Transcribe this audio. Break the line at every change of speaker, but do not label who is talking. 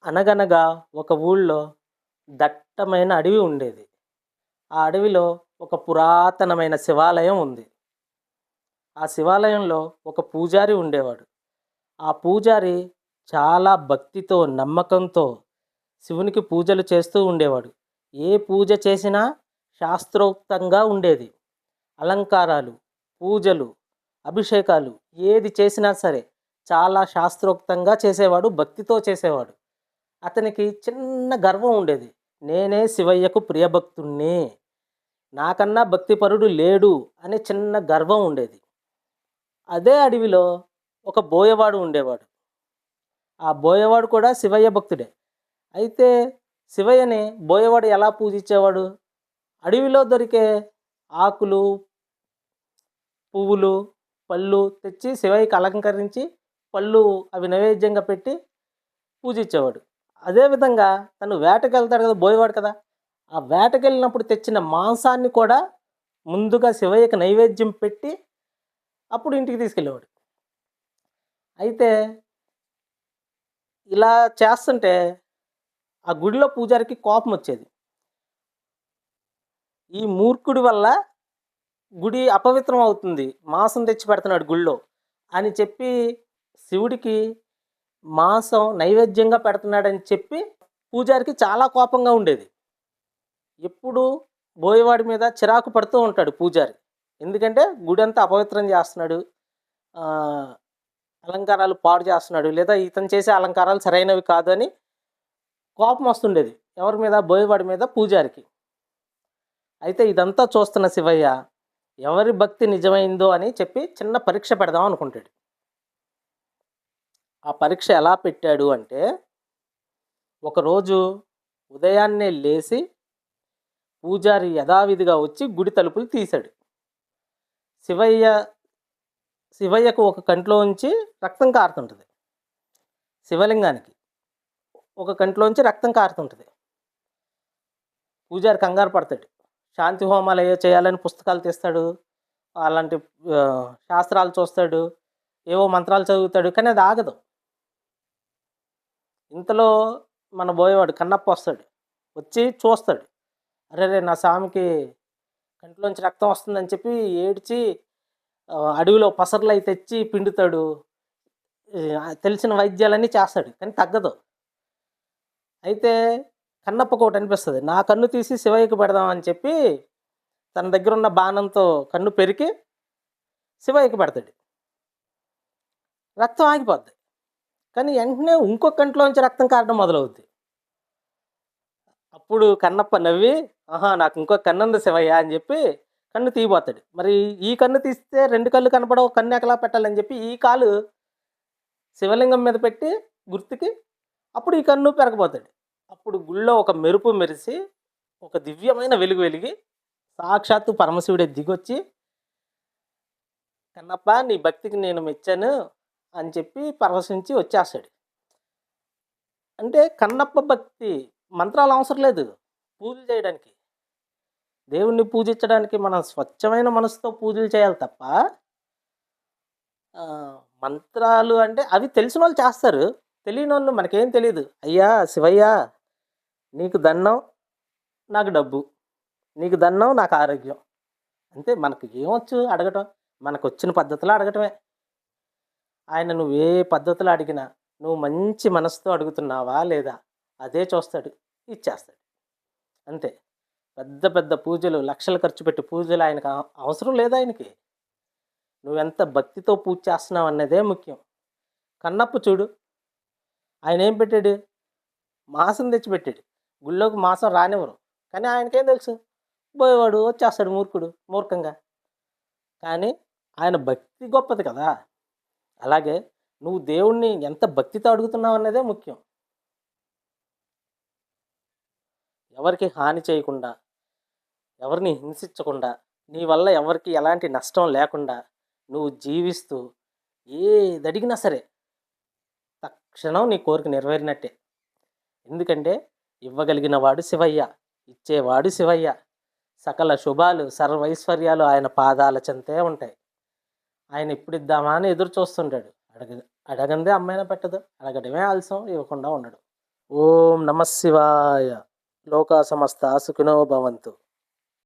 అనగనగా ఒక ఊళ్ళో దట్టమైన అడవి ఉండేది. ఆ అడవిలో ఒక పురాతనమైన శివాలయం ఉంది. ఆ శివాలయంలో ఒక పూజారి ఉండేవాడు. ఆ పూజారి చాలా భక్తితో, నమ్మకంతో శివునికి పూజలు చేస్తూ ఉండేవాడు. ఏ పూజ చేసినా శాస్త్రోక్తంగా ఉండేది. అలంకారాలు, పూజలు, అభిషేకాలు ఏది చేసినా సరే చాలా శాస్త్రోక్తంగా చేసేవాడు, భక్తితో చేసేవాడు. అతనికి చిన్న గర్వం ఉండేది. నేనే శివయ్యకు ప్రియభక్తుణ్ణి. నాకన్నా భక్తిపరుడు లేడు అనే చిన్న గర్వం ఉండేది. అదే అడవిలో ఒక బోయవాడు ఉండేవాడు. ఆ బోయవాడు కూడా శివయ్య భక్తుడే. అయితే శివయ్యని బోయవాడు ఎలా పూజించేవాడు? అడవిలో దొరికే ఆకులు, పువ్వులు, పళ్ళు తెచ్చి శివయ్యకి అలంకరించి పళ్ళు అవి నైవేద్యంగా పెట్టి పూజించేవాడు. అదేవిధంగా తను వేటకెళ్తాడు కదా, బోయవాడు కదా! ఆ వేటకెళ్ళినప్పుడు తెచ్చిన మాంసాన్ని కూడా ముందుగా శివయ్యకి నైవేద్యం పెట్టి అప్పుడు ఇంటికి తీసుకెళ్ళేవాడు. అయితే ఇలా చేస్తుంటే ఆ గుడిలో పూజారికి కోపమొచ్చేది. ఈ మూర్ఖుడి వల్ల గుడి అపవిత్రం అవుతుంది. మాంసం తెచ్చి పెడుతున్నాడు గుడిలో అని చెప్పి శివుడికి మాంసం నైవేద్యంగా పెడుతున్నాడని చెప్పి పూజారికి చాలా కోపంగా ఉండేది. ఎప్పుడు బోయవాడి మీద చిరాకు పడుతూ ఉంటాడు పూజారి. ఎందుకంటే గుడంతా అపవిత్రం చేస్తున్నాడు. ఆహ్, అలంకారాలు పాడు చేస్తున్నాడు. లేదా ఇతను చేసే అలంకారాలు సరైనవి కాదు అని కోపం వస్తుండేది. ఎవరి మీద? బోయవాడి మీద పూజారికి. అయితే ఇదంతా చూస్తున్న శివయ్య ఎవరి భక్తి నిజమైందో అని చెప్పి చిన్న పరీక్ష పెడదాం అనుకుంటాడు. ఆ పరీక్ష ఎలా పెట్టాడు అంటే, ఒకరోజు ఉదయాన్నే లేసి పూజారి యథావిధిగా వచ్చి గుడి తలుపులు తీశాడు. శివయ్య శివయ్యకు ఒక కంట్లోంచి రక్తం కారుతుంటది. శివలింగానికి ఒక కంట్లోంచి రక్తం కారుతుంటది. పూజారి కంగారు పడతాడు. శాంతి హోమాలు ఏవో చేయాలని పుస్తకాలు తీస్తాడు. అలాంటి శాస్త్రాలు చూస్తాడు. ఏవో మంత్రాలు చదువుతాడు. కానీ అది ఆగదు. ఇంతలో మన బోయేవాడు కన్నప్ప వస్తాడు. వచ్చి చూస్తాడు. అరెరే! నా స్వామికి కంట్లోంచి రక్తం వస్తుందని చెప్పి ఏడ్చి అడవిలో పసర్లయి తెచ్చి పిండుతాడు. తెలిసిన వైద్యాలన్నీ చేస్తాడు. కానీ తగ్గదు. అయితే కన్నప్పకొకటి అనిపిస్తది. నా కన్ను తీసి శివయ్యకి పెడదామని చెప్పి తన దగ్గరున్న బాణంతో కన్ను పెరికి శివయ్యకి పెడతాడు. రక్తం ఆగిపోద్ది. కానీ వెంటనే ఇంకో కంట్లోంచి రక్తం కారడం మొదలవుద్ది. అప్పుడు కన్నప్ప నవ్వి, ఆహా! నాకు ఇంకో కన్నుంది శివయ్య అని చెప్పి కన్ను తీయబోతాడు. మరి ఈ కన్ను తీస్తే 2 కళ్ళు కనపడవు. కన్ను ఎకలా పెట్టాలని చెప్పి ఈ కాలు శివలింగం మీద పెట్టి గుర్తుకి అప్పుడు ఈ కన్ను పెరగబోతాడు. అప్పుడు గుళ్ళో ఒక మెరుపు మెరిసి, ఒక దివ్యమైన వెలుగు వెలిగి, సాక్షాత్తు పరమశివుడే దిగొచ్చి, కన్నప్ప నీ భక్తికి నేను మెచ్చాను అని చెప్పి పరవశించి వచ్చేస్తాడు. అంటే కన్నప్ప భక్తి మంత్రాలు అవసరం లేదు పూజలు చేయడానికి. దేవుణ్ణి పూజించడానికి మనం స్వచ్ఛమైన మనసుతో పూజలు చేయాలి తప్ప మంత్రాలు అంటే అవి తెలిసినోళ్ళు చేస్తారు. తెలియనోళ్ళు మనకేం తెలీదు. అయ్యా శివయ్య నీకు దండం, నాకు డబ్బు. నీకు దండం, నాకు ఆరోగ్యం. అంతే. మనకు ఏమొచ్చు అడగటం? మనకొచ్చిన పద్ధతిలో అడగటమే. ఆయన నువ్వు ఏ పద్ధతిలో అడిగినా నువ్వు మంచి మనసుతో అడుగుతున్నావా లేదా అదే చూస్తాడు, ఇచ్చేస్తాడు. అంతే. పెద్ద పెద్ద పూజలు, లక్షలు ఖర్చు పెట్టి పూజలు ఆయనకు అవసరం లేదు ఆయనకి. నువ్వెంత భక్తితో పూజ చేస్తున్నావు అన్నదే ముఖ్యం. కన్నప్ప చూడు, ఆయన ఏం పెట్టాడు? మాంసం తెచ్చిపెట్టాడు. గుళ్ళోకి మాంసం రానివ్వరు. కానీ ఆయనకేం తెలుసు? పోయేవాడు వచ్చేస్తాడు మూర్ఖంగా. కానీ ఆయన భక్తి గొప్పది కదా! అలాగే నువ్వు దేవుణ్ణి ఎంత భక్తితో అడుగుతున్నావు అన్నదే ముఖ్యం. ఎవరికి హాని చేయకుండా, ఎవరిని హింసించకుండా, నీ వల్ల ఎవరికి ఎలాంటి నష్టం లేకుండా నువ్వు జీవిస్తూ ఏదడిగినా సరే తక్షణం నీ కోరిక నెరవేరినట్టే. ఎందుకంటే ఇవ్వగలిగిన వాడు శివయ్య, ఇచ్చేవాడు శివయ్య. సకల శుభాలు, సర్వైశ్వర్యాలు ఆయన పాదాల చెంతే ఉంటాయి. ఆయన ఎప్పుడిద్దామా అని ఎదురు చూస్తుంటాడు. అడగందే అమ్మైనా పెట్టదు. అడగడమే ఆలస్యం, ఇవ్వకుండా ఉండడు. ఓం నమ శివాయ. లోకా సమస్త సుఖినో భవంతు.